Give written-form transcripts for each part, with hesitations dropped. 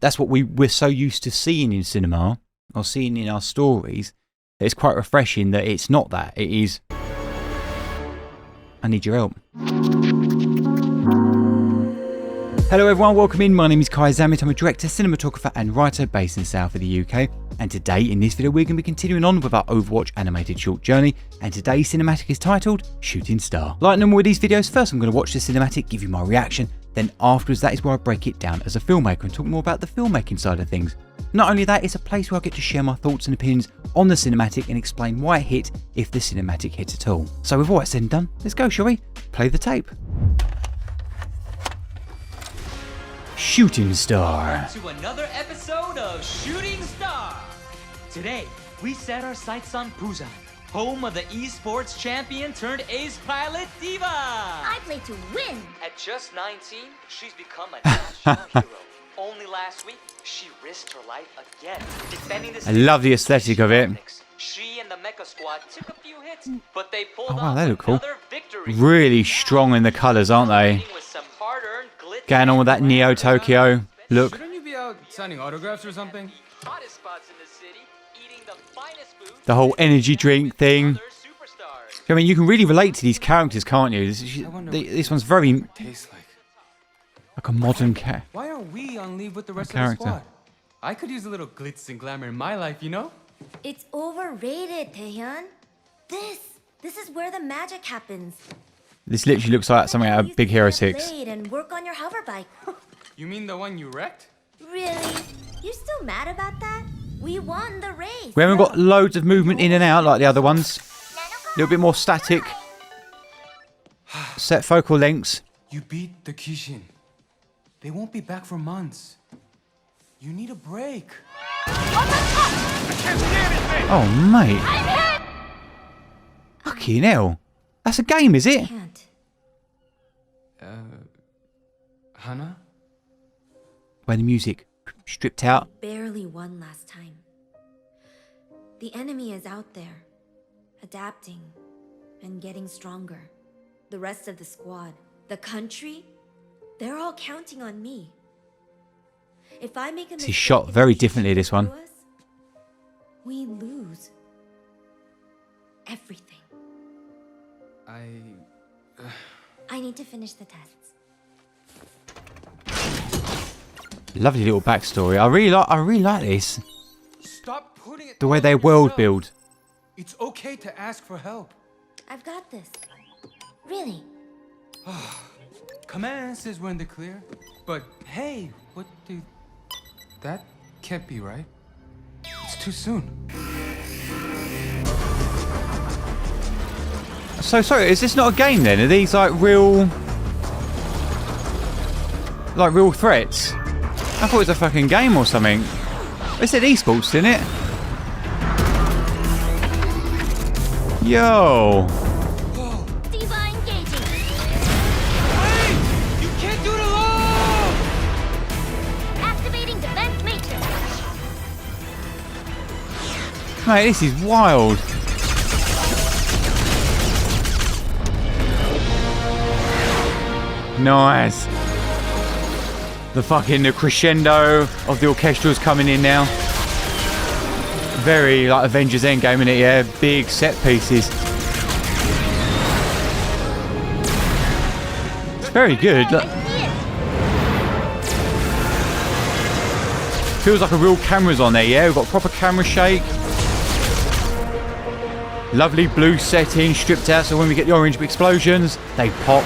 that's what we're so used to seeing in cinema or seeing in our stories. It's quite refreshing that it's not that. It is, I need your help. Hello everyone, welcome in. My name is Kai Zammit. I'm a director, cinematographer and writer based in the south of the UK. And today in this video we're going to be continuing on with our Overwatch animated short journey. And today's cinematic is titled Shooting Star. Like normal with these videos, first I'm going to watch the cinematic, give you my reaction. Then afterwards that is where I break it down as a filmmaker and talk more about the filmmaking side of things. Not only that, it's a place where I get to share my thoughts and opinions on the cinematic and explain why it hit, if the cinematic hit at all. So with all that said and done, let's go, shall we? Play the tape. Shooting Star. To another episode of Shooting Star. Today, we set our sights on Busan, home of the esports champion turned ace pilot D.Va. I play to win. At just 19, she's become a national hero. Only last week, she risked her life again, defending the I love the aesthetic of it. She and the mecha squad took a few hits, but they pulled Oh wow, they look cool. another victory. Really strong in the colours, aren't they? With some hard-earned glitz. Going on with that Neo Tokyo look. Shouldn't you be out signing autographs or something? Hottest spots in the city, eating the finest food. The whole energy drink thing. Other superstars. I mean, you can really relate to these characters, can't you? This one's very Tastes like a modern cat. Why aren't we on leave with the rest character. of the squad? I could use a little glitz and glamour in my life, you know? It's overrated, Taehyun. This is where the magic happens. This literally looks like something out of Big Hero 6. And work on your hover bike. You mean the one you wrecked? Really? You still mad about that? We won the race. We haven't got loads of movement in and out like the other ones. A little bit more static. Set focal lengths. You beat the Kishin. They won't be back for months. You need a break. Oh, mate. Fucking hell. That's a game, is it? Can't. Hana? Where the music stripped out. Barely won last time. The enemy is out there, adapting and getting stronger. The rest of the squad, the country, they're all counting on me. If I make a mistake, He's shot very differently, this one. We lose everything. I need to finish the tests. Lovely little backstory. I really like this. Stop putting it The way all they on world yourself. build. It's okay to ask for help. I've got this. Really? Command says we're in the clear. But hey, what do... That can't be right. It's too soon. So sorry, is this not a game then? Are these like real threats? I thought it was a fucking game or something. It said esports, didn't it? Yo. D.Va engaging. Hey! You can't do it alone! Activating defense matrix. Mate, this is wild. Nice. The crescendo of the orchestra's coming in now. Very like Avengers Endgame, innit? Yeah, big set pieces. It's very good. Look. Feels like a real camera's on there, yeah? We've got proper camera shake. Lovely blue setting, stripped out, so when we get the orange explosions, they pop.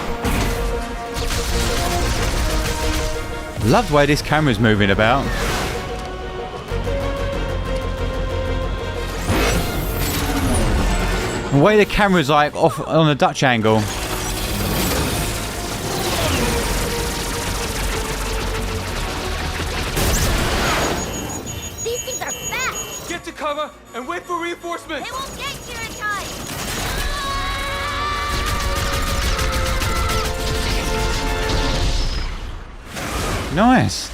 Love the way this camera's moving about. The way the camera's like off on a Dutch angle. These things are fast. Get to cover and wait for reinforcements! They won't get here in time. Nice.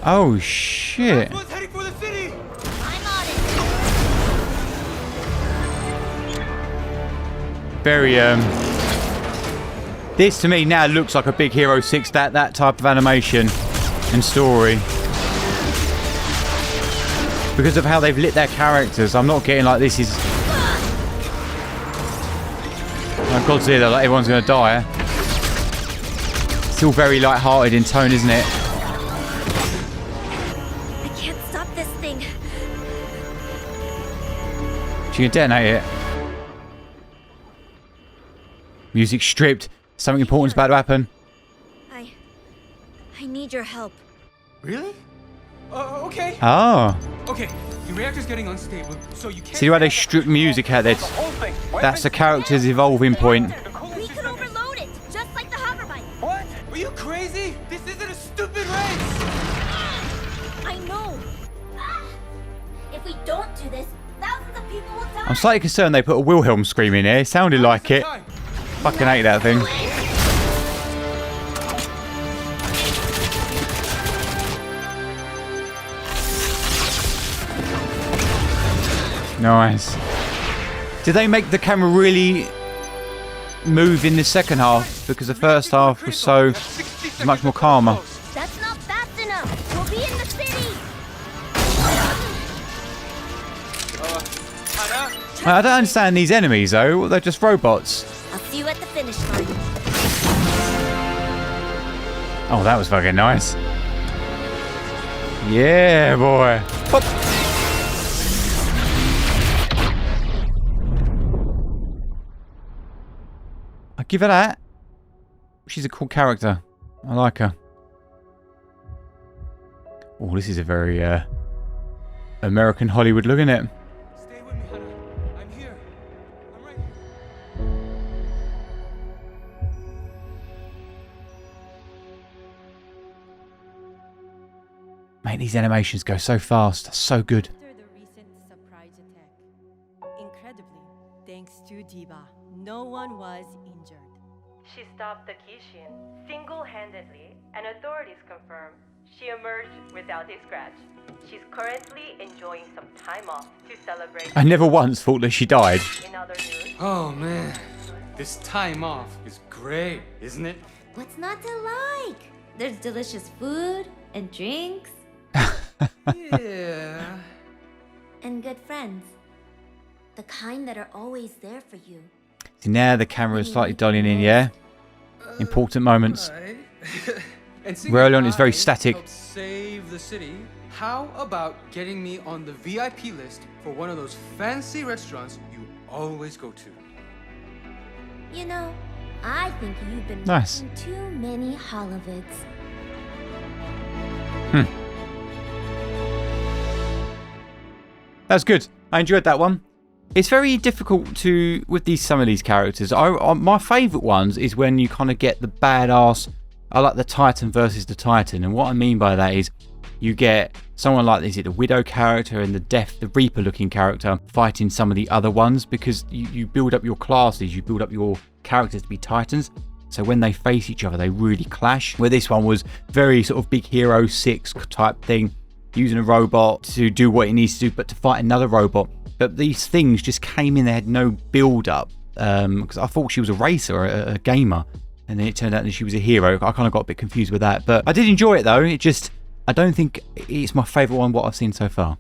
Oh shit. One's heading for the city! I'm on it. Very This to me now looks like a Big Hero 6, that type of animation and story. Because of how they've lit their characters, I'm not getting like this is... Oh, Godzilla, like everyone's going to die. Still very light-hearted in tone, isn't it? I can't stop this thing. She can detonate it. Music stripped. Something important's about to happen. I need your help. Really? Okay. Oh. Okay, your reactor's getting unstable, so you can't... See why they strip music out there? That's the character's evolving point. We could overload it, just like the hover bike. What? Are you crazy? This isn't a stupid race! I know. If we don't do this, thousands of people will die. I'm slightly concerned they put a Wilhelm scream in here. It sounded like it. Fucking hate that thing. Nice. Did they make the camera really move in the second half? Because the first half was so much more calmer. That's not fast enough. We'll be in the city. I don't understand these enemies though. They're just robots. I'll see you at the finish line. Oh, that was fucking nice. Yeah, boy. Whoop. I give her that. She's a cool character. I like her. Oh, this is a very American Hollywood look, isn't it? Stay with me, Hannah. I'm here. I'm right here. Mate, these animations go so fast. So good. After the recent surprise attack, incredibly, thanks to D.Va, no one was injured. She stopped the Kishin single-handedly, and authorities confirm she emerged without a scratch. She's currently enjoying some time off to celebrate. I never once thought that she died. In other news, Oh man, this time off is great, isn't it? What's not to like? There's delicious food and drinks Yeah. and good friends. The kind that are always there for you. So now the camera is slightly dialing in, yeah? Important moments. And seeing Where as Leon is very I static. helped save the city. How about getting me on the VIP list for one of those fancy restaurants you always go to? You know, I think you've been Nice. watching too many Holovids. That's good. I enjoyed that one. It's very difficult to with some of these characters. My favourite ones is when you kind of get the badass. I like the Titan versus the Titan, and what I mean by that is you get someone like the Widow character and the Reaper looking character fighting some of the other ones, because you build up your classes, you build up your characters to be Titans. So when they face each other, they really clash. Where this one was very sort of Big Hero 6 type thing, using a robot to do what it needs to do, but to fight another robot. But these things just came in, they had no build up. Because I thought she was a racer, a gamer. And then it turned out that she was a hero. I kind of got a bit confused with that. But I did enjoy it though. I don't think it's my favourite one, what I've seen so far.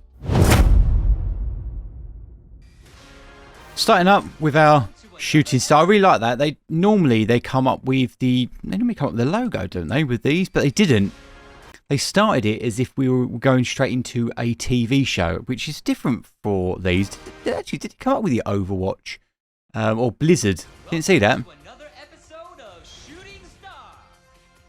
Starting up with our shooting star. I really like that. They normally come up with the logo, don't they, with these? But they didn't. They started it as if we were going straight into a TV show, which is different for these. Actually, did it come up with the Overwatch or Blizzard? Didn't see that. Another episode of Shooting Star.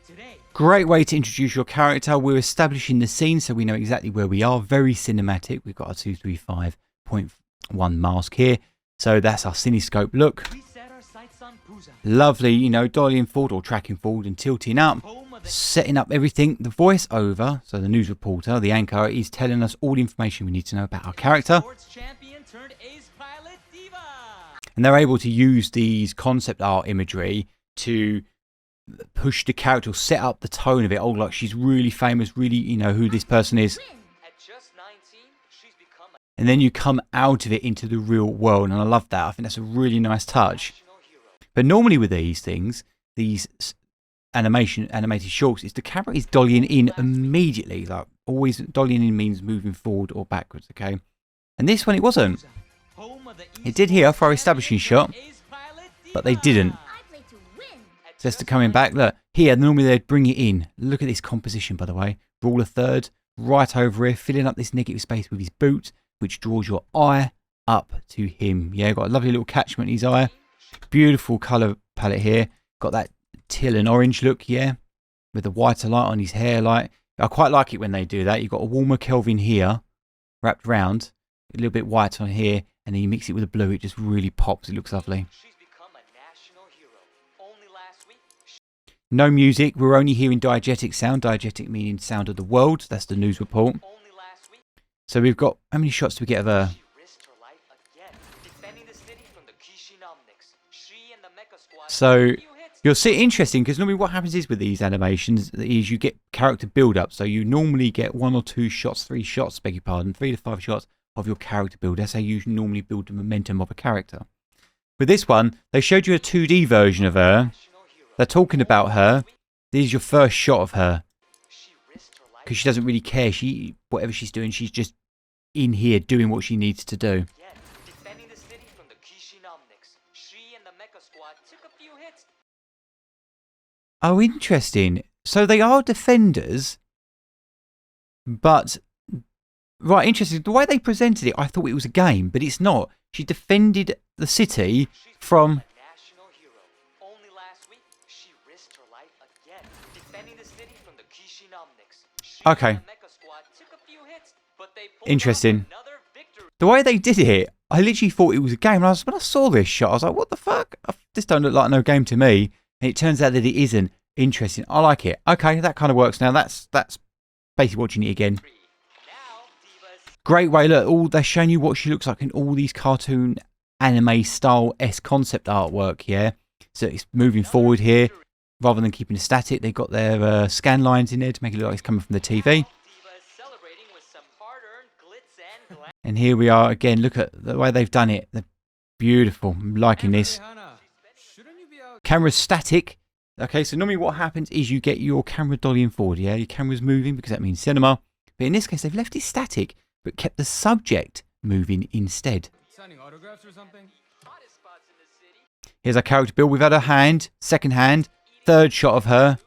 Today, Great way to introduce your character. We're establishing the scene so we know exactly where we are. Very cinematic. We've got our 235.1 mask here. So that's our cinescope look. we set our sights on Puza, Lovely, dollying forward or tracking forward and tilting up. home of the Setting up everything. The voiceover, so the news reporter, the anchor, is telling us all the information we need to know about our character. sports champion turned ace pilot D.Va. And they're able to use these concept art imagery to push the character, set up the tone of it. Oh, like she's really famous, really, who this person is. At just 19, she's become a And then you come out of it into the real world. And I love that. I think that's a really nice touch. national hero. But normally with these things, these animated shorts is the camera is dollying in immediately. Like always, dollying in means moving forward or backwards. Okay, and this one it wasn't. It did here for our establishing shot, but they didn't. Just to coming back, look here. Normally they'd bring it in. Look at this composition, by the way. Rule of third, right over here, filling up this negative space with his boot, which draws your eye up to him. Yeah, got a lovely little catchment in his eye. Beautiful colour palette here. Got that teal and orange look, yeah, with the whiter light on his hair. Like I quite like it when they do that. You've got a warmer Kelvin here, wrapped round, a little bit white on here, and then you mix it with the blue. It just really pops. It looks lovely. No music. We're only hearing diegetic sound. Diegetic meaning sound of the world. That's the news report. So we've got, how many shots do we get of her? So you'll see interesting because normally what happens is with these animations is you get character build up. So you normally get 1 or 2 shots, 3 shots, beg your pardon, 3 to 5 shots of your character build. That's how you normally build the momentum of a character. With this one, they showed you a 2D version of her. They're talking about her. This is your first shot of her. Because she doesn't really care. Whatever she's doing, she's just in here doing what she needs to do. Oh, interesting. So they are defenders, but right, interesting. The way they presented it, I thought it was a game, but it's not. She defended the city from. Okay. Interesting. The way they did it, I literally thought it was a game. And when I saw this shot, I was like, what the fuck? This don't look like no game to me. And it turns out that it isn't. Interesting. I like it. Okay, that kind of works now. That's basically watching it again. Great way. Look, they're showing you what she looks like in all these cartoon anime style-esque concept artwork, yeah? So it's moving forward here. Rather than keeping it static, they've got their scan lines in there to make it look like it's coming from the TV. And here we are again. Look at the way they've done it. They're beautiful. I'm liking this. Camera's static. Okay, so normally what happens is you get your camera dollying forward, yeah? Your camera's moving because that means cinema. But in this case, they've left it static, but kept the subject moving instead. Signing autographs or something? Here's our character build. We've had her hand, second hand, third shot of her,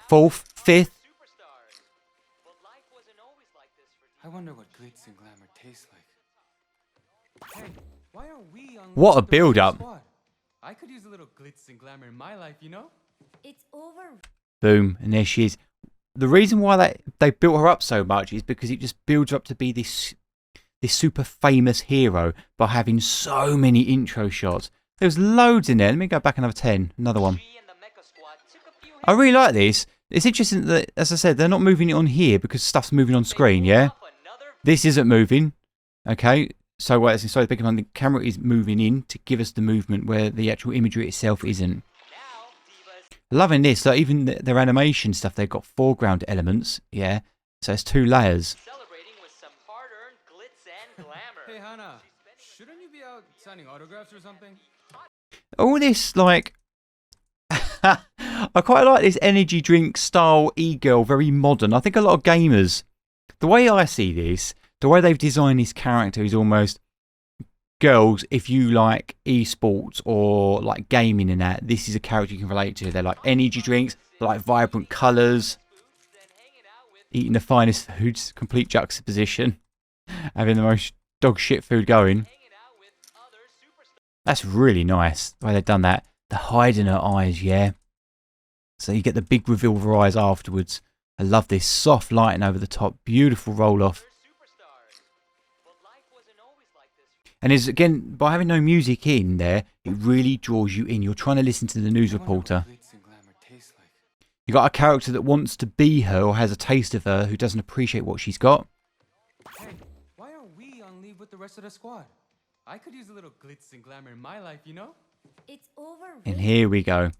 fourth, fifth. I wonder what glitz and glamour tastes like. Hey, why aren't we on What a build-up. I could use a little glitz and glamour in my life, you know? It's over. Boom, and there she is. The reason why they built her up so much is because it just builds her up to be this super famous hero by having so many intro shots. There's loads in there. Let me go back another 10. Another one. I really like this. It's interesting that, as I said, they're not moving it on here because stuff's moving on screen, yeah? This isn't moving. Okay, so the camera is moving in to give us the movement where the actual imagery itself isn't. Loving this. So even their animation stuff, they've got foreground elements, yeah? So it's 2 layers. Hey, Hannah, shouldn't you be out signing autographs or something? All this, like... I quite like this energy drink style e-girl, very modern. I think a lot of gamers, the way I see this, the way they've designed this character is almost girls, if you like esports or like gaming and that, this is a character you can relate to. They're like energy drinks, they like vibrant colours, eating the finest foods, complete juxtaposition, having the most dog shit food going. That's really nice, the way they've done that. The hide in her eyes, yeah. So you get the big reveal of her eyes afterwards. I love this soft lighting over the top, beautiful roll off. And is again, by having no music in there, it really draws you in. You're trying to listen to the news reporter. You got a character that wants to be her or has a taste of her who doesn't appreciate what she's got. Hey, why aren't we on leave with the rest of the squad? I could use a little glitz and glamour in my life, you know? It's over. And here we go.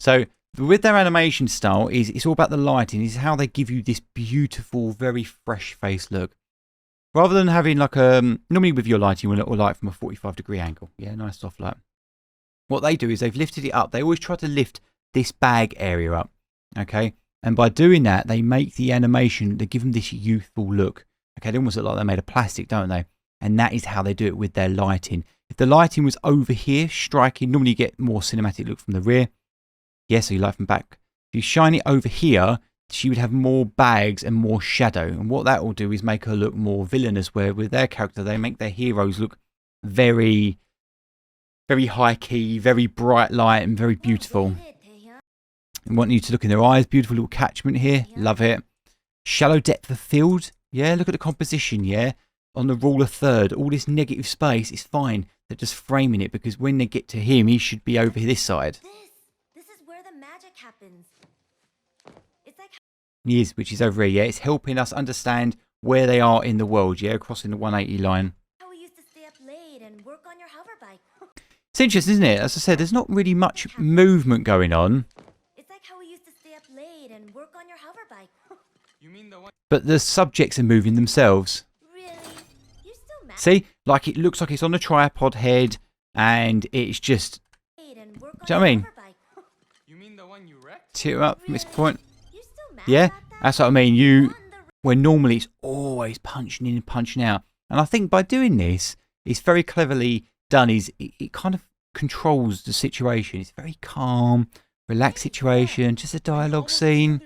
So with their animation style, it's all about the lighting. It's how they give you this beautiful, very fresh face look. Rather than having like normally with your lighting, you want a light from a 45-degree angle. Yeah, nice soft light. What they do is they've lifted it up. They always try to lift this bag area up. Okay. And by doing that, they make the animation, they give them this youthful look. Okay. They almost look like they're made of plastic, don't they? And that is how they do it with their lighting. If the lighting was over here, striking, normally you get more cinematic look from the rear. Yeah, so you light from back. If you shine it over here, she would have more bags and more shadow. And what that will do is make her look more villainous, where with their character, they make their heroes look very, very high key, very bright light and very beautiful. I want you to look in their eyes. Beautiful little catchment here. Love it. Shallow depth of field. Yeah, look at the composition, yeah. On the rule of third, all this negative space is fine. They're just framing it because when they get to him, he should be over this side. This is where the magic happens. It's like He is, which is over here, yeah. It's helping us understand where they are in the world, yeah, crossing the 180 line. how we used to stay up late and work on your hover bike. It's interesting, isn't it? As I said, there's not really much movement going on, It's like how we used to stay up late and work on your hover bike. You mean the one? but the subjects are moving themselves. Really? You still mad? See? Like it looks like it's on a tripod head and it's just, And work on do you know what I your mean? hover bike. You mean the one you wrecked? Tear up from this point. You still mad Yeah, about that? that's what I mean. You, On the where normally it's always punching in and punching out. And I think by doing this, it's very cleverly done. It kind of controls the situation. It's very calm, relaxed situation, just a dialogue scene.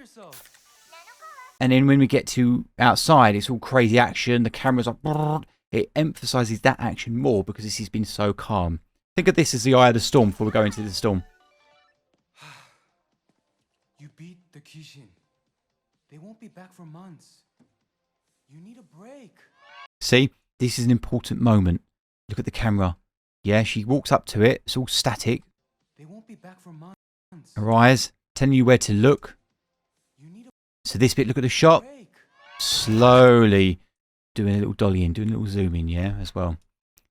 And then when we get to outside, it's all crazy action. The camera's like, brrr. It emphasizes that action more because this has been so calm. Think of this as the eye of the storm before we go into the storm. You beat the Kishin. They won't be back for months. You need a break. See, this is an important moment. Look at the camera. Yeah, she walks up to it. It's all static. They won't be back for months. Her eyes telling you where to look. You need a So this bit, look at the shot. break. Slowly doing a little dolly in, doing a little zoom in, yeah, as well.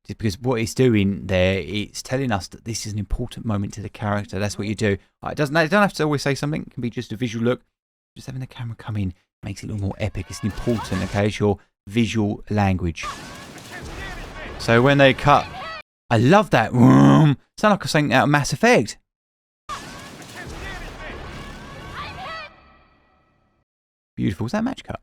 Just because what it's doing there, it's telling us that this is an important moment to the character. That's what you do. It don't have to always say something. It can be just a visual look. Just having the camera come in makes it a little more epic. It's important, okay? It's your visual language. So when they cut, I love that. Sound like something out of Mass Effect. Beautiful. Was that a match cut?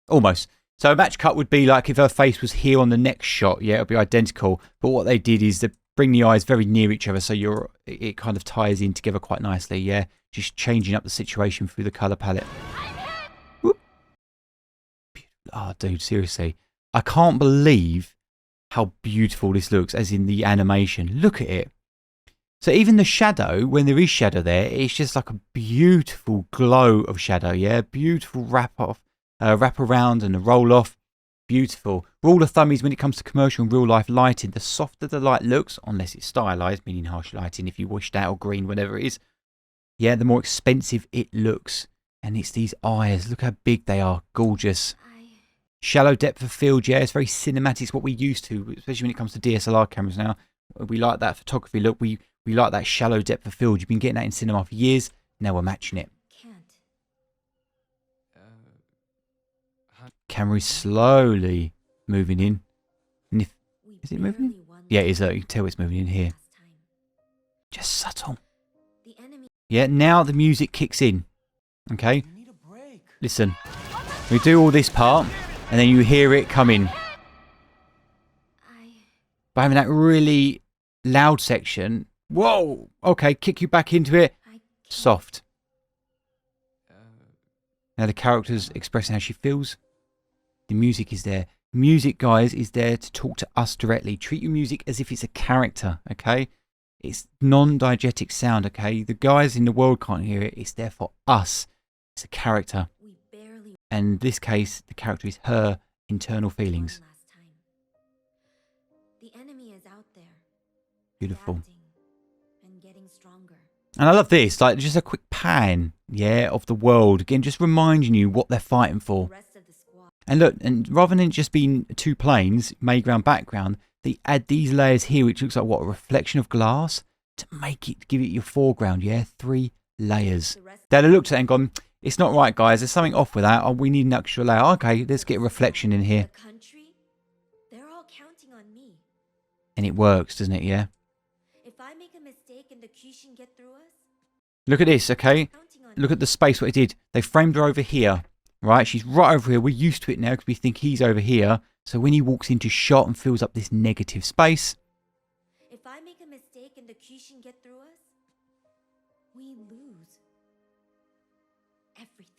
Almost. So a match cut would be like if her face was here on the next shot. Yeah, it would be identical. But what they did is they bring the eyes very near each other, so it kind of ties in together quite nicely. Yeah, just changing up the situation through the color palette. Whoop. Oh, dude, seriously, I can't believe how beautiful this looks. As in the animation, look at it. So even the shadow, when there is shadow there, it's just like a beautiful glow of shadow. Yeah, beautiful wrap around and a roll off. Beautiful. Rule of thumb is when it comes to commercial and real life lighting, the softer the light looks, unless it's stylized, meaning harsh lighting, if you washed out or green, whatever it is, yeah, the more expensive it looks. And it's these eyes. Look how big they are. Gorgeous. Shallow depth of field, yeah, it's very cinematic. It's what we used to, especially when it comes to DSLR cameras now. We like that photography look. We like that shallow depth of field. You've been getting that in cinema for years. Now we're matching it. Can't. Camera is slowly moving in. And if, We is it moving in? barely won Yeah, it this is. You can tell it's moving in here. last time. Just subtle. The enemy. Yeah, now the music kicks in. Okay, You need a break. listen. We do all this part, and then you hear it come in. By having that really loud section. Whoa! Okay, kick you back into it. I can't. Soft. Now the character's expressing how she feels. The music is there. Music, guys, is there to talk to us directly. Treat your music as if it's a character, okay? It's non-diegetic sound, okay? The guys in the world can't hear it. It's there for us. It's a character. We barely And in this case, the character is her internal feelings. won last time. The enemy is out there. Beautiful. Adapting and getting stronger. And I love this, like just a quick pan, yeah, of the world. Again, just reminding you what they're fighting The for. rest of the squad. And look, and rather than just being two planes, mayground, background, they add these layers here, which looks like what, a reflection of glass to make it, give it your foreground, yeah? 3 layers. The rest. They'd have looked at it and gone, it's not right, guys. There's something off with that. Oh, we need an extra layer. Okay, let's get a reflection in here. The country. They're all counting on me. And it works, doesn't it, yeah? If I make a mistake and the Kishin get through us, Look at this, okay? Counting on Look at the space, what it did. They framed her over here, right? She's right over here. We're used to it now because we think he's over here. So when he walks into shot and fills up this negative space, If I make a mistake and the Kishin get through us, we lose everything.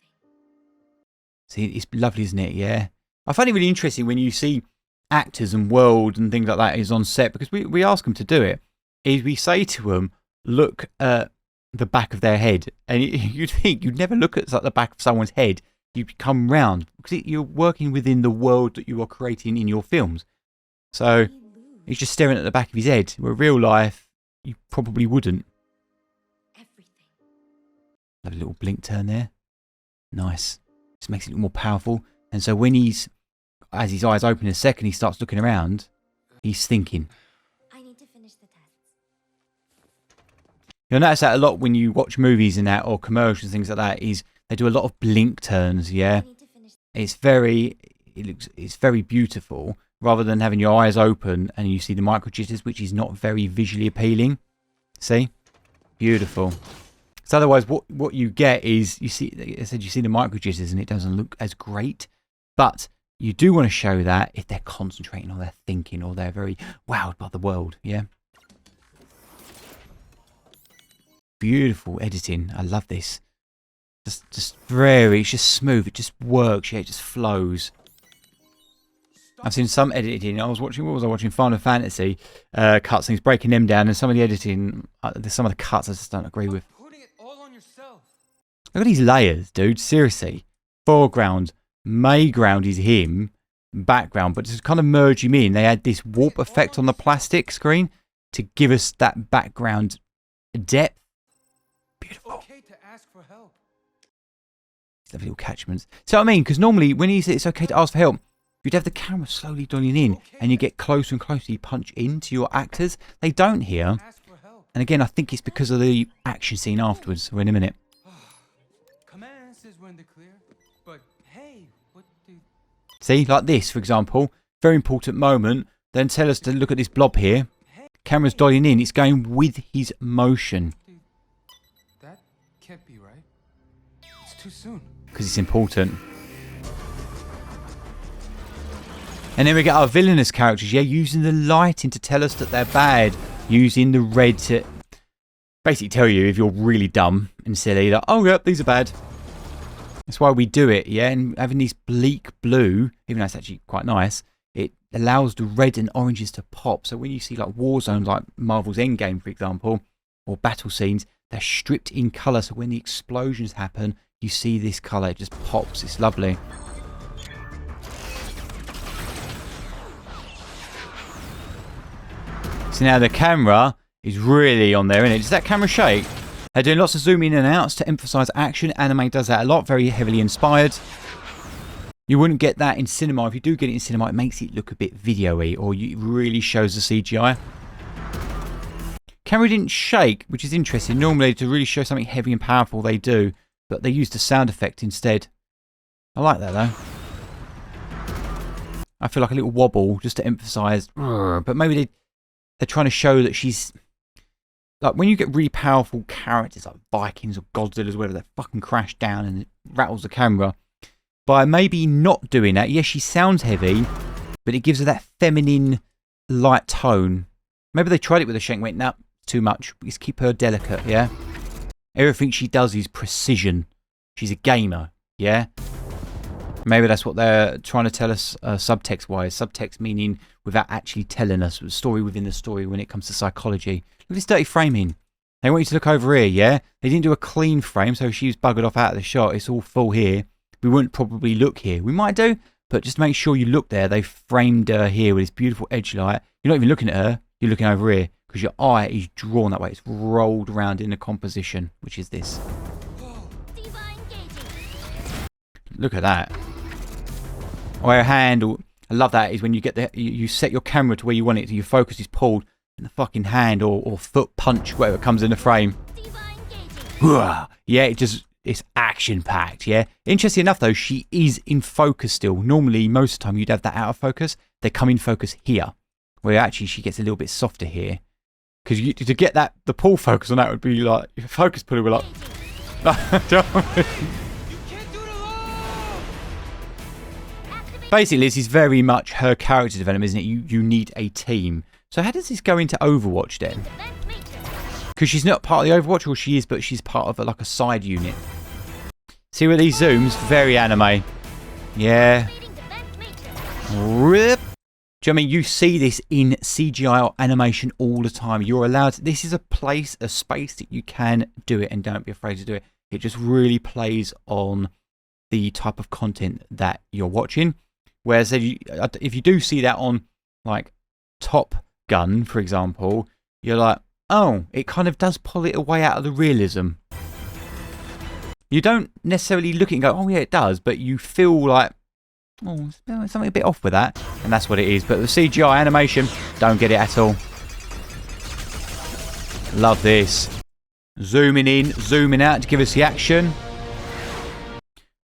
see, it's lovely, isn't it? Yeah. I find it really interesting when you see actors and world and things like that is on set, because we ask them to do it, is we say to them, look at the back of their head. And you'd think you'd never look at the back of someone's head. You come round because you're working within the world that you are creating in your films. So We lose he's just staring at the back of his head, where real life, you probably wouldn't. everything. Have a little blink turn there. Nice. Just makes it look more powerful. And so when as his eyes open in a second, he starts looking around, he's thinking. I need to finish the tests. You'll notice that a lot when you watch movies and that, or commercials, things like that, is they do a lot of blink turns, yeah? I need to finish. It's very beautiful, rather than having your eyes open and you see the micro jitters, which is not very visually appealing. See? Beautiful. So otherwise, what you get is, you see, I said you see the micro jitters and it doesn't look as great, but you do want to show that if they're concentrating or they're thinking or they're very wowed by the world, yeah? Beautiful editing. I love this. It's just smooth. It just works. Yeah, it just flows. I've seen some editing. What was I watching? Final Fantasy cutscenes, breaking them down, and some of the editing, some of the cuts I just don't agree with. Putting it all on yourself. Look at these layers, dude. Seriously. Foreground, mayground is him, background, but to kind of merge him in, they had this warp effect on the plastic screen to give us that background depth. Beautiful. Okay to ask for help. Lovely little catchments. So I mean, because normally when he says it's okay to ask for help, you'd have the camera slowly dialing in and you get closer and closer, you punch into your actors. They don't here. Ask for help. And again, I think it's because of the action scene afterwards. So in a minute. Command says when to clear, but hey, what do... See, like this, for example. Very important moment. Then tell us to look at this blob here. Camera's dialing in. It's going with his motion. That can't be right. It's too soon. Because it's important. And then we get our villainous characters, yeah, using the lighting to tell us that they're bad. Using the red to basically tell you if you're really dumb and silly that, oh, yep, these are bad. That's why we do it, yeah? And having this bleak blue, even though it's actually quite nice, it allows the red and oranges to pop. So when you see like war zones like Marvel's Endgame, for example, or battle scenes, they're stripped in colour. So when the explosions happen, you see this colour, it just pops. It's lovely. So now the camera is really on there, isn't it? Does that camera shake? They're doing lots of zoom in and outs to emphasise action. Anime does that a lot, very heavily inspired. You wouldn't get that in cinema. If you do get it in cinema, it makes it look a bit video-y, or it really shows the CGI. Camera didn't shake, which is interesting. Normally, to really show something heavy and powerful, they do. But they used a sound effect instead. I like that, though. I feel like a little wobble, just to emphasise. But maybe they're trying to show that she's... Like, when you get really powerful characters, like Vikings or Godzillas, whatever, they fucking crash down and it rattles the camera. By maybe not doing that, yes, she sounds heavy, but it gives her that feminine, light tone. Maybe they tried it with a shank and went, nah, too much. Just keep her delicate, yeah? Everything she does is precision. She's a gamer, yeah? Maybe that's what they're trying to tell us subtext-wise. Subtext meaning without actually telling us the story within the story when it comes to psychology. Look at this dirty framing. They want you to look over here, yeah? They didn't do a clean frame, so she was buggered off out of the shot. It's all full here. We wouldn't probably look here. We might do, but just make sure you look there. They framed her here with this beautiful edge light. You're not even looking at her. You're looking over here because your eye is drawn that way. It's rolled around in the composition, which is this. D.Va engaging. Look at that. Or her hand, I love that, is when you get you set your camera to where you want it, so your focus is pulled, and the fucking hand or foot punch, whatever comes in the frame. D.Va engaging. Yeah, it's action packed, yeah. Interesting enough though, she is in focus still. Normally, most of the time you'd have that out of focus. They come in focus here, where actually she gets a little bit softer here. Because to get that, the pull focus on that would be like, if a focus puller were like, basically, this is very much her character development, isn't it? You need a team. So how does this go into Overwatch then? Because she's not part of the Overwatch, or she is, but she's part of like a side unit. See with these zooms, very anime. Yeah. Rip. Do you know what I mean? You see this in CGI or animation all the time. You're allowed. This is a place, a space that you can do it, and don't be afraid to do it. It just really plays on the type of content that you're watching. Whereas if you do see that on like Top Gun, for example, you're like, oh, it kind of does pull it away out of the realism. You don't necessarily look at it and go, oh yeah, it does, but you feel like, oh, there's something a bit off with that, and that's what it is. But the CGI animation, don't get it at all. Love this. Zooming in, zooming out to give us the action.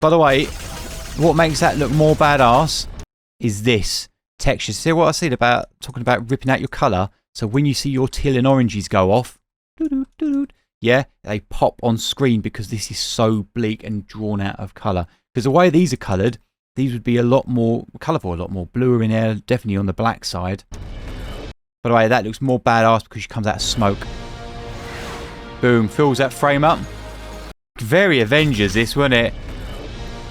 By the way, what makes that look more badass is this texture. See what I said about talking about ripping out your colour? So when you see your teal and oranges go off, yeah, they pop on screen because this is so bleak and drawn out of colour. Because the way these are coloured, these would be a lot more colourful, a lot more bluer in there, definitely on the black side. By the way, that looks more badass because she comes out of smoke. Boom, fills that frame up. Very Avengers this, wasn't it?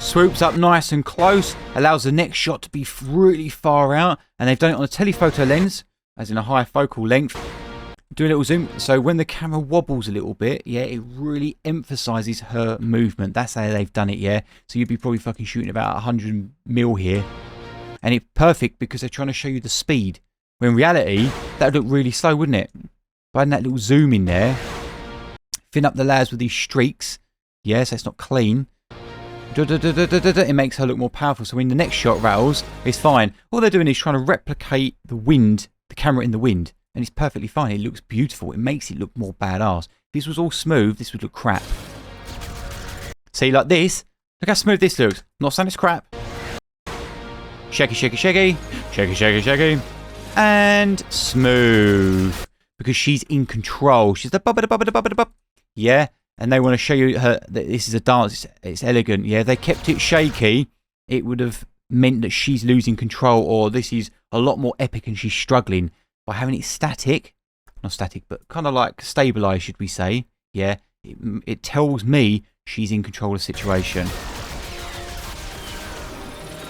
Swoops up nice and close, allows the next shot to be really far out, and they've done it on a telephoto lens, as in a high focal length. Do a little zoom, so when the camera wobbles a little bit, yeah, it really emphasises her movement. That's how they've done it, yeah. So you'd be probably fucking shooting about 100 mil here, and it's perfect because they're trying to show you the speed. When in reality, that would look really slow, wouldn't it? By adding that little zoom in there, thin up the layers with these streaks, yeah, so it's not clean. It makes her look more powerful. So when the next shot rattles, it's fine. All they're doing is trying to replicate the wind, the camera in the wind. And it's perfectly fine. It looks beautiful. It makes it look more badass. If this was all smooth, this would look crap. See, like this. Look how smooth this looks. Not saying it's crap. Shaky, shaky, shaky. Shaky, shaky, shaky. And smooth. Because she's in control. She's the bub. Yeah. And they want to show you her that this is a dance. It's elegant. Yeah. If they kept it shaky, it would have meant that she's losing control, or this is a lot more epic and she's struggling. By having it static, not static, but kind of like stabilised, should we say? Yeah, it tells me she's in control of the situation.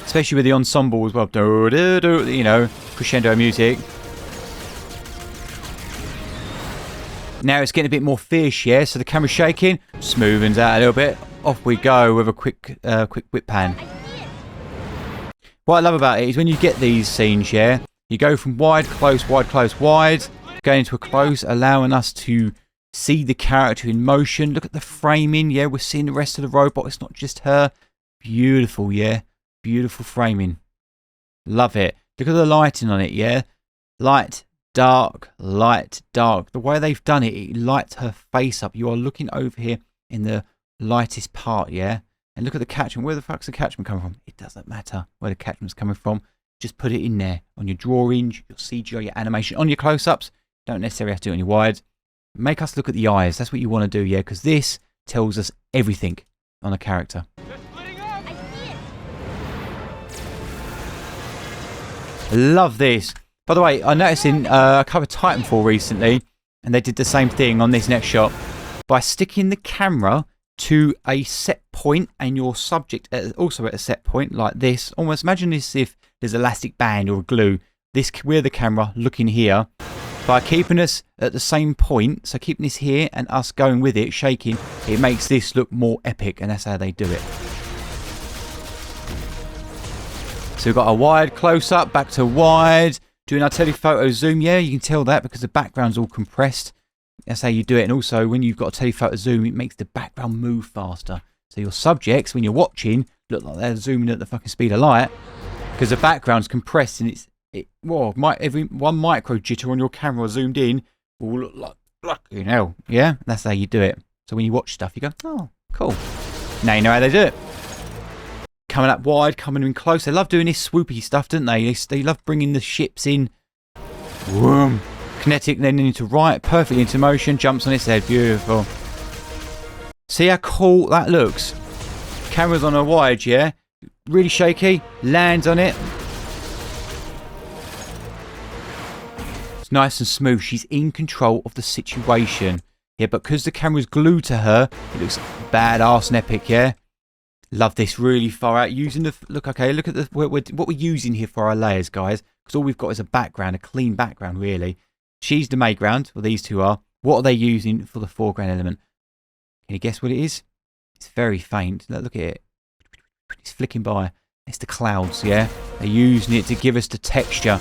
Especially with the ensemble as well. You know, crescendo music. Now it's getting a bit more fierce, yeah? So the camera's shaking, smoothens out a little bit. Off we go with a quick whip pan. What I love about it is when you get these scenes, yeah? You go from wide, close, wide, close, wide, going to a close, allowing us to see the character in motion. Look at the framing, yeah, we're seeing the rest of the robot. It's not just her. Beautiful, yeah, beautiful framing. Love it. Look at the lighting on it, yeah. Light, dark, light, dark. The way they've done it, it lights her face up. You are looking over here in the lightest part, yeah. And look at the catchment. Where the fuck's the catchment coming from? It doesn't matter where the catchment's coming from. Just put it in there on your drawings, your CGI, your animation, on your close-ups. Don't necessarily have to do it on your wides. Make us look at the eyes. That's what you want to do, yeah? Because this tells us everything on a character. Love this. By the way, I noticed I covered Titanfall recently, and they did the same thing on this next shot. By sticking the camera to a set point and your subject also at a set point like this. Almost imagine this if there's elastic band or glue. This, we're the camera looking here. By keeping us at the same point, so keeping this here and us going with it, shaking, it makes this look more epic, and that's how they do it. So we've got a wide close-up, back to wide, doing our telephoto zoom. Yeah, you can tell that because the background's all compressed. That's how you do it. And also, when you've got a telephoto zoom, it makes the background move faster. So your subjects, when you're watching, look like they're zooming at the fucking speed of light because the background's compressed, and every one micro jitter on your camera zoomed in will look like fucking hell. Yeah, that's how you do it. So when you watch stuff, you go, oh, cool. Now you know how they do it. Coming up wide, coming in close. They love doing this swoopy stuff, don't they? They love bringing the ships in. Whoom. Kinetic then into right, perfectly into motion, jumps on its head, beautiful. See how cool that looks? Camera's on a wide, yeah? Really shaky, lands on it. It's nice and smooth, she's in control of the situation. Yeah, but because the camera's glued to her, it looks badass and epic, yeah? Love this, really far out. Using the... Look, okay, look at the what we're using here for our layers, guys. Because all we've got is a background, a clean background, really. She's the mayground, well, these two are. What are they using for the foreground element? Can you guess what it is? It's very faint. Look at it. It's flicking by. It's the clouds, yeah? They're using it to give us the texture.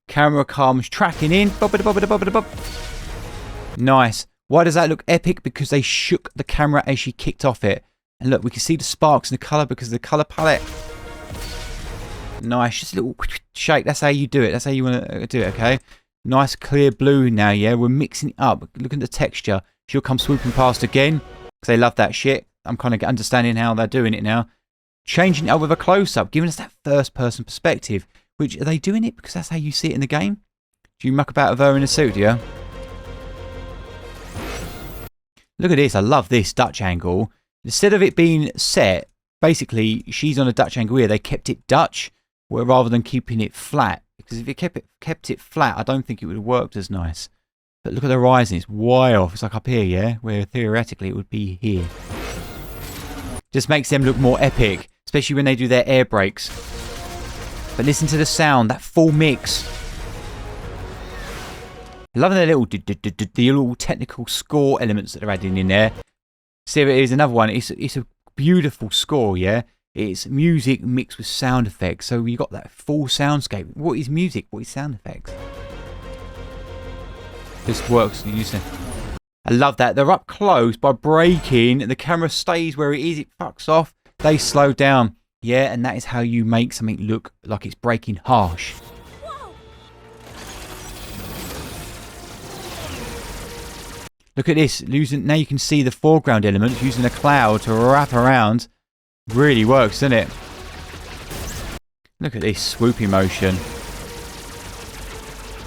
Camera comes tracking in. Nice. Why does that look epic? Because they shook the camera as she kicked off it. And look, we can see the sparks in the colour because of the colour palette. Nice. Just a little shake. That's how you do it. That's how you want to do it, okay? Nice clear blue now, yeah? We're mixing it up. Look at the texture. She'll come swooping past again. Because they love that shit. I'm kind of understanding how they're doing it now. Changing it up with a close-up. Giving us that first-person perspective. Which, are they doing it because that's how you see it in the game? Do you muck about with her in a suit, do you? Look at this. I love this Dutch angle. Instead of it being set, basically, she's on a Dutch angle here. They kept it Dutch rather than keeping it flat. Because if you kept it flat, I don't think it would have worked as nice. But look at the horizon. It's way off. It's like up here, yeah? Where theoretically it would be here. Just makes them look more epic. Especially when they do their air brakes. But listen to the sound. That full mix. Loving the little technical score elements that they're adding in there. See if it is another one. It's a beautiful score, yeah? It's music mixed with sound effects. So you got that full soundscape. What is music? What is sound effects? This works. I love that. They're up close by braking. The camera stays where it is. It fucks off. They slow down. Yeah, and that is how you make something look like it's braking harsh. Look at this. Now you can see the foreground elements using a cloud to wrap around. Really works, doesn't it? Look at this swooping motion.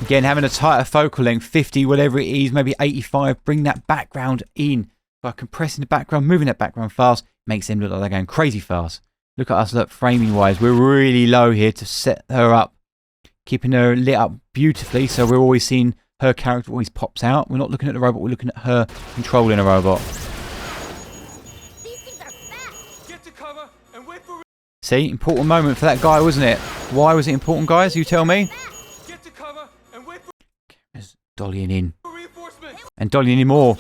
Again, having a tighter focal length, 50, whatever it is, maybe 85. Bring that background in. By compressing the background, moving that background fast, makes them look like they're going crazy fast. Look at us, look, framing wise. We're really low here to set her up. Keeping her lit up beautifully, so we're always seeing her character always pops out. We're not looking at the robot, we're looking at her controlling a robot. Get to cover and wait for... See, important moment for that guy, wasn't it? Why was it important, guys? You tell me. Get to cover and wait for... Camera's dollying in. Reinforcement. And dollying in more.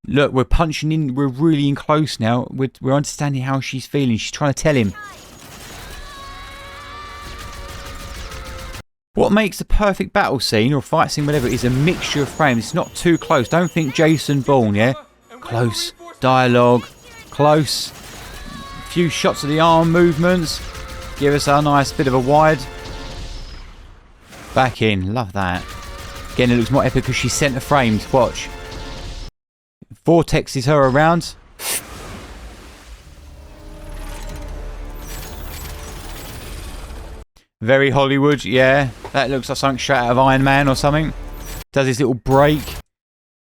Look, we're punching in. We're really in close now. We're understanding how she's feeling. She's trying to tell him. What makes the perfect battle scene or fight scene, whatever, is a mixture of frames. It's not too close. Don't think Jason Bourne, yeah? Close. Dialogue. Close. A few shots of the arm movements. Give us a nice bit of a wide. Back in. Love that. Again, it looks more epic because she's centre framed. Watch. Vortex is her around. Very Hollywood, yeah. That looks like something straight out of Iron Man or something. Does his little break.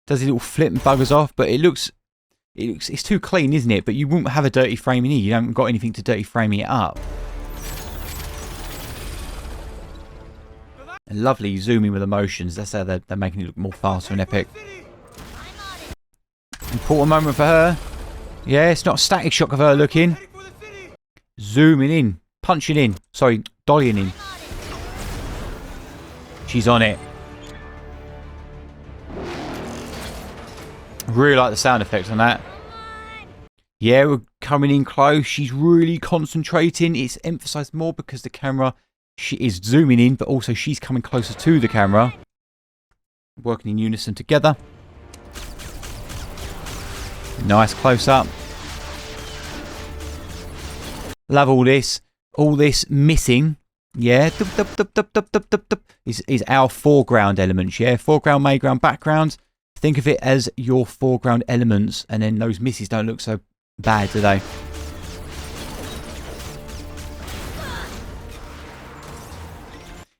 Does his little flip and buggers off. But it's too clean, isn't it? But you wouldn't have a dirty frame in here. You haven't got anything to dirty framing it up. And lovely zooming with emotions. That's how they're making it look more faster and epic. Important moment for her. Yeah, it's not a static shot of her looking. Zooming in. Punching in. Sorry, dollying in. She's on it. Really like the sound effects on that. Yeah, we're coming in close. She's really concentrating. It's emphasised more because the camera, she is zooming in, but also she's coming closer to the camera. Working in unison together. Nice close up. Love all this. All this missing, yeah, is our foreground elements, yeah? Foreground, mayground, background. Think of it as your foreground elements, and then those misses don't look so bad, do they?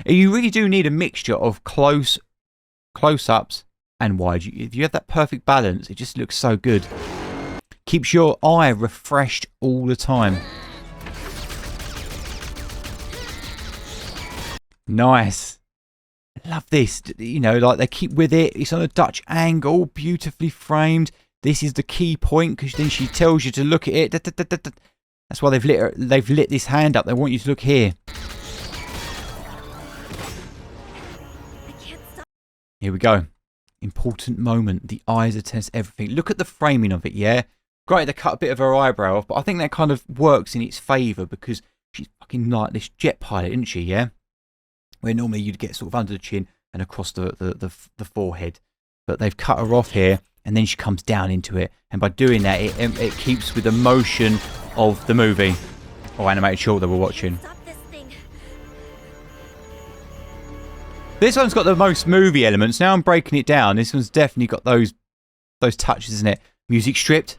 You really do need a mixture of close close-ups, and wide. If you have that perfect balance, it just looks so good. Keeps your eye refreshed all the time. Nice. Love this. You know, like they keep with it. It's on a Dutch angle, beautifully framed. This is the key point because then she tells you to look at it. That's why they've lit this hand up. They want you to look here. Here we go. Important moment. The eyes attest everything. Look at the framing of it, yeah? Great, they cut a bit of her eyebrow off, but I think that kind of works in its favour because she's fucking like this jet pilot, isn't she, yeah? Where normally you'd get sort of under the chin and across the forehead. But they've cut her off here, and then she comes down into it. And by doing that, it keeps with the motion of the movie or animated short that we're watching. This one's got the most movie elements. Now I'm breaking it down. This one's definitely got those touches, isn't it? Music stripped.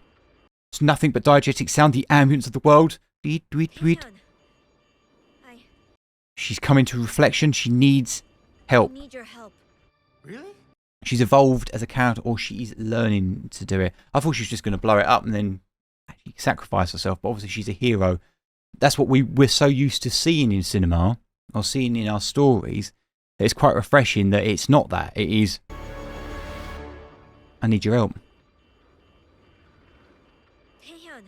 It's nothing but diegetic sound. The ambience of the world. Tweet, tweet, tweet. She's coming to reflection. She needs help. I need your help. Really? She's evolved as a character, or she's learning to do it. I thought she was just going to blow it up and then actually sacrifice herself, but obviously she's a hero. That's what we're so used to seeing in cinema, or seeing in our stories. It's quite refreshing that it's not that. It is, I need your help. Taehyun,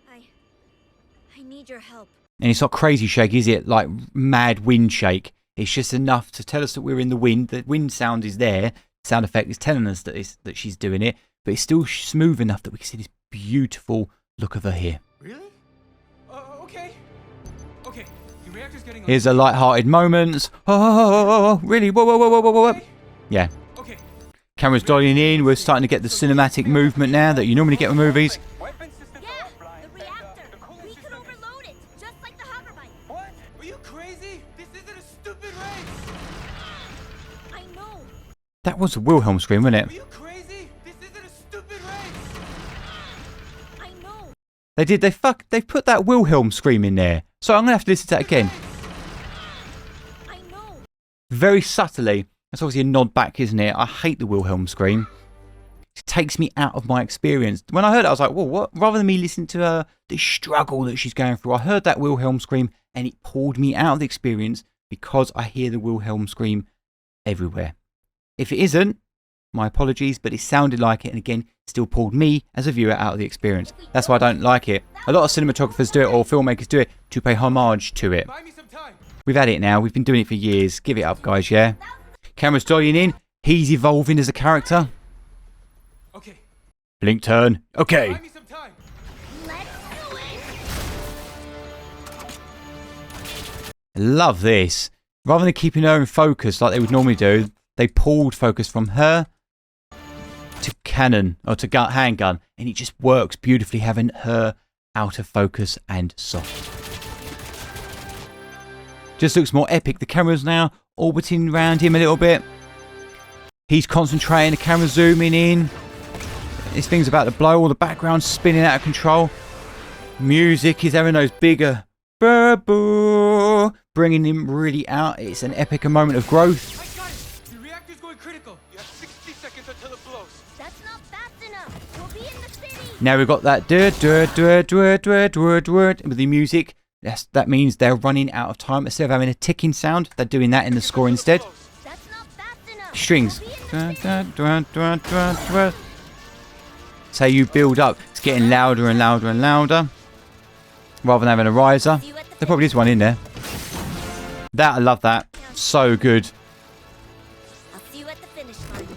I need your help. And it's not crazy shake, is it? Like mad wind shake. It's just enough to tell us that we're in the wind. The wind sound is there. Sound effect is telling us that she's doing it. But it's still smooth enough that we can see this beautiful look of her here. Really? Okay. Okay. The reactor's getting on. Here's a light-hearted moment. Oh, really? Whoa, whoa, whoa, whoa, whoa, whoa. Yeah. Okay. Camera's dialing in. We're starting to get the cinematic movement now that you normally get with movies. Yeah, the reactor. We could overload it, just like the hoverbike. What? Are you crazy? This isn't a stupid race. I know. That was a Wilhelm scream, wasn't Are it? you crazy? This isn't a stupid race. I know. They put that Wilhelm scream in there. So I'm going to have to listen to that again. I know. Very subtly. That's obviously a nod back, isn't it? I hate the Wilhelm scream. It takes me out of my experience. When I heard it, I was like, whoa, what? Rather than me listening to the struggle that she's going through, I heard that Wilhelm scream and it pulled me out of the experience because I hear the Wilhelm scream everywhere. If it isn't, my apologies, but it sounded like it, and again, still pulled me as a viewer out of the experience. That's why I don't like it. A lot of cinematographers do it, or filmmakers do it, to pay homage to it. Buy me some time. We've had it now. We've been doing it for years. Give it up, guys, yeah? Camera's dialing in. He's evolving as a character. Okay. Blink turn. Okay. Buy me some time. Let's do it. Love this. Rather than keeping her in focus like they would normally do, they pulled focus from her to cannon, or to handgun, and it just works beautifully having her out of focus and soft. Just looks more epic. The camera's now orbiting around him a little bit. He's concentrating, the camera's zooming in. This thing's about to blow, all the background's spinning out of control. Music is having those bigger bringing him really out. It's an epic moment of growth. I got it. The reactor's going critical. You have 60 seconds until it blows. That's not fast enough. We'll be in the city. Now we've got that with the music. That means they're running out of time. Instead of having a ticking sound, they're doing that in the score instead. That's not fast enough. Strings. We'll be in the city. So you build up. It's getting louder and louder and louder. Rather than having a riser. There probably is one in there. That, I love that. So good. I'll see you at the finish line.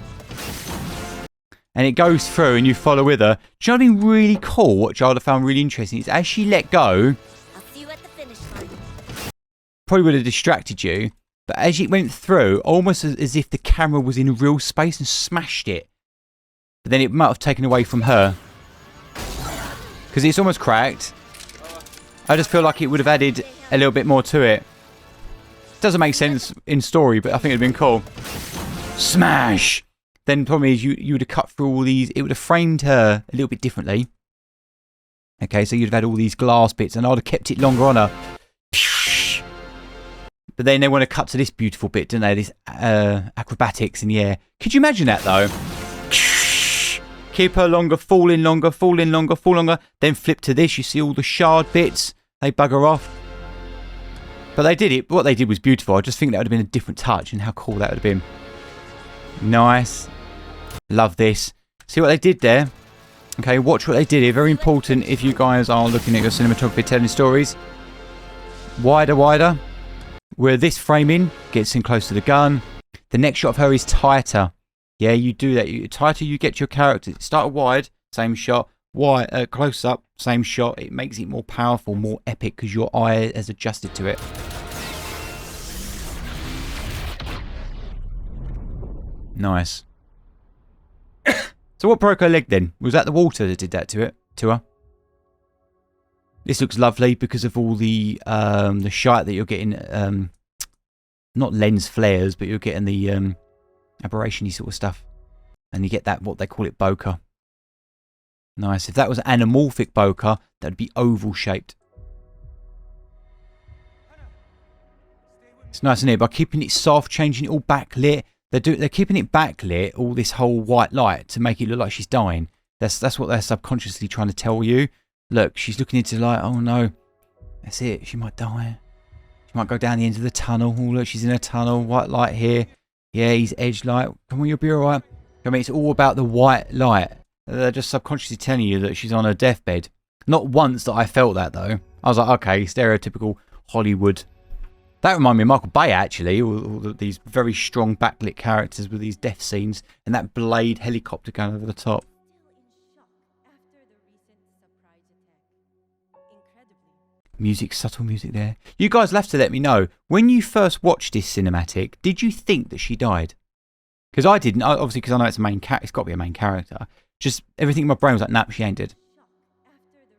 And it goes through and you follow with her. Do you know something really cool, what I'd have found really interesting, is as she let go, I'll see you at the finish line. probably would have distracted you, but as it went through, almost as if the camera was in real space and smashed it. But then it might have taken away from her. Because it's almost cracked. I just feel like it would have added a little bit more to it. Doesn't make sense in story, but I think it'd been cool. Smash! Then the problem is you would have cut through all these. It would have framed her a little bit differently. Okay, so you'd have had all these glass bits, and I'd have kept it longer on her. But then they want to cut to this beautiful bit, don't they? This acrobatics in the air. Could you imagine that though? Keep her longer, fall in longer, fall in longer, fall longer. Then flip to this. You see all the shard bits. They bugger off. But they did it. What they did was beautiful. I just think that would have been a different touch, and how cool that would have been. Nice. Love this. See what they did there? Okay, watch what they did here. Very important if you guys are looking at your cinematography telling stories. Wider, wider. Where this framing gets in close to the gun. The next shot of her is tighter. Yeah, you do that. Tighter you get your character. Start wide, same shot. Wide, close up, same shot. It makes it more powerful, more epic because your eye has adjusted to it. Nice. So what broke her leg then? Was that the water that did that to her? This looks lovely because of all the shite that you're getting. Not lens flares, but you're getting the aberration-y sort of stuff. And you get that, what they call it, bokeh. Nice. If that was anamorphic bokeh, that would be oval shaped. It's nice, isn't it? By keeping it soft, changing it all backlit. They're keeping it backlit, all this whole white light, to make it look like she's dying. That's what they're subconsciously trying to tell you. Look, she's looking into the light. Oh no, that's it. She might die. She might go down the end of the tunnel. Oh look, she's in a tunnel. White light here. Yeah, he's edge light. Come on, you'll be alright. I mean, it's all about the white light. They're just subconsciously telling you that she's on her deathbed. Not once that I felt that though. I was like, okay, stereotypical Hollywood. That reminded me of Michael Bay, actually. All these very strong backlit characters with these death scenes and that Blade helicopter going over the top. Music, subtle music there. You guys will have to let me know. When you first watched this cinematic, did you think that she died? Because I didn't. Obviously, because I know it's a main character. It's got to be a main character. Just everything in my brain was like, nah, she ain't dead.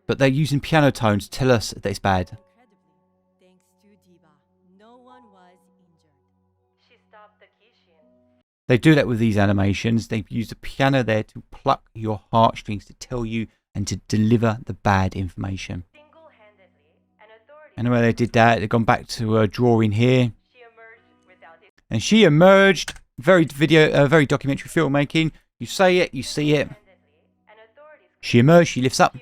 But they're using piano tones to tell us that it's bad. They do that with these animations. They use the piano there to pluck your heartstrings, to tell you and to deliver the bad information. Anyway, they did that. They've gone back to a drawing here. And she emerged. Very documentary filmmaking. You say it, you see it. She emerged, she lifts up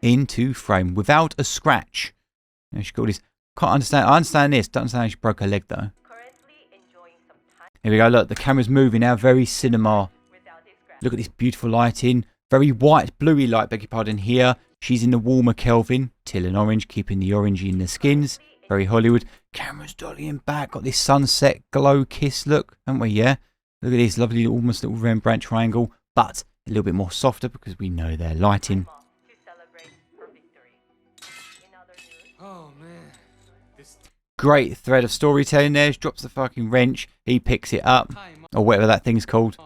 into frame without a scratch. And she got this. Can't understand. I understand this. Don't understand how she broke her leg though. Here we go. Look, the camera's moving now. Very cinema. Look at this beautiful lighting. Very white, bluey light. Beg your pardon. Here, she's in the warmer Kelvin, teal and orange, keeping the orangey in the skins. Very Hollywood. Camera's dollying back. Got this sunset glow kiss look, haven't we? Yeah. Look at this lovely, almost little Rembrandt triangle, but a little bit more softer because we know they're lighting. Oh man. Great thread of storytelling there. She drops the fucking wrench. He picks it up, or whatever that thing's called.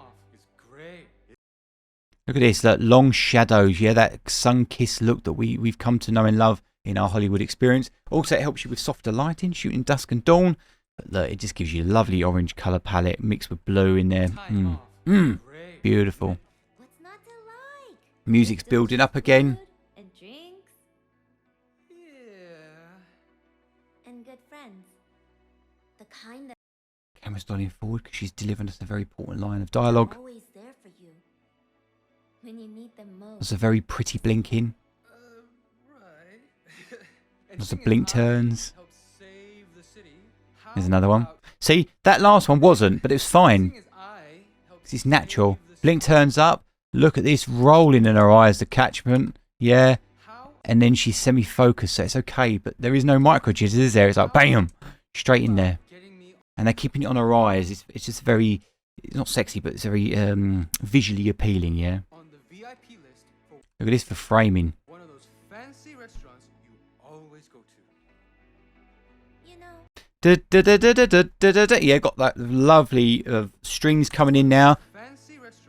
Look at this, look, long shadows. Yeah, that sun-kissed look that we've come to know and love in our Hollywood experience. Also, it helps you with softer lighting, shooting dusk and dawn. But look, it just gives you a lovely orange colour palette mixed with blue in there. Beautiful. What's not to like? Music's building up again. And drinks. Yeah. And good friends. The kind that Camera's dollying forward because she's delivering us a very important line of dialogue. are always there for you. When you need them most. There's a very pretty blinking. Right. There's the blink turns. There's another one. See, that last one wasn't, but it was fine. It's natural. Blink turns up. Look at this rolling in her eyes, the catchment. Yeah. And then she's semi-focused, so it's okay. But there is no micro jitters, is there? It's like, bam! Straight in there. And they're keeping it on her eyes. It's just very, it's not sexy, but it's very visually appealing, yeah? Look at this for framing. One of those fancy restaurants you always go to. You know. Yeah, got that lovely strings coming in now.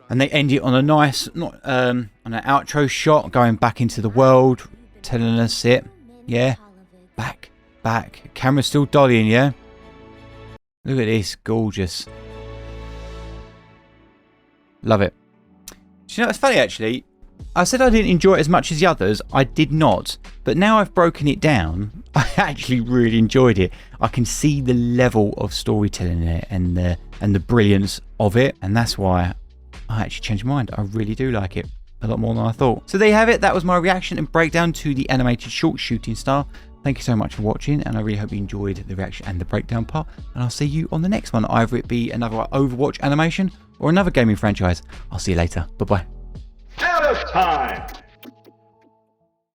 And they end it on a nice, on an outro shot, going back into the world, telling us it. Yeah. Back. Camera's still dollying, yeah? Look at this, gorgeous. Love it. Do you know, it's funny actually. I said I didn't enjoy it as much as the others. I did not. But now I've broken it down, I actually really enjoyed it. I can see the level of storytelling in it and the brilliance of it, and that's why I actually changed my mind. I really do like it a lot more than I thought. So there you have it. That was my reaction and breakdown to the animated short Shooting Star. Thank you so much for watching, and I really hope you enjoyed the reaction and the breakdown part, and I'll see you on the next one, either it be another Overwatch animation or another gaming franchise. I'll see you later. Bye bye. Out of time!